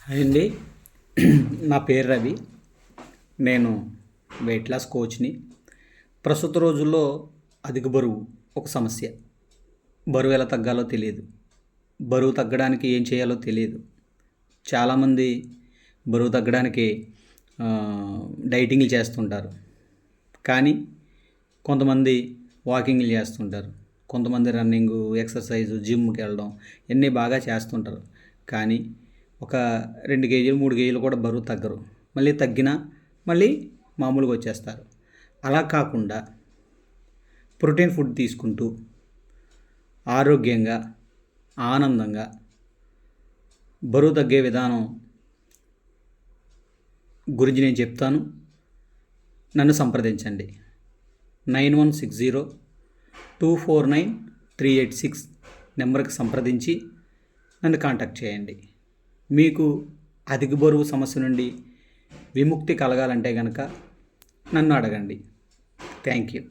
Hi అండి. నా పేరు రవి. నేను వెయిట్ లాస్ కోచ్ని. ప్రస్తుత రోజుల్లో అధిక బరువు ఒక సమస్య. బరువు ఎలా తగ్గాలో తెలియదు. బరువు తగ్గడానికి ఏం చేయాలో తెలియదు. చాలామంది బరువు తగ్గడానికి డైటింగ్లు చేస్తుంటారు. కానీ కొంతమంది వాకింగ్లు చేస్తుంటారు. కొంతమంది రన్నింగు, ఎక్సర్సైజు, జిమ్కి వెళ్ళడం ఇవన్నీ బాగా చేస్తుంటారు. కానీ ఒక 2 కేజీలు 3 కేజీలు కూడా బరువు తగ్గరు. మళ్ళీ తగ్గినా మళ్ళీ మామూలుగా వచ్చేస్తారు. అలా కాకుండా ప్రోటీన్ ఫుడ్ తీసుకుంటూ ఆరోగ్యంగా, ఆనందంగా బరువు తగ్గే విధానం గురించి నేను చెప్తాను. నన్ను సంప్రదించండి. 9160249386 నెంబర్కి సంప్రదించి నన్ను కాంటాక్ట్ చేయండి. మీకు అధిక బరువు సమస్య నుండి విముక్తి కలగాలంటే కనుక నన్ను అడగండి. Thank you.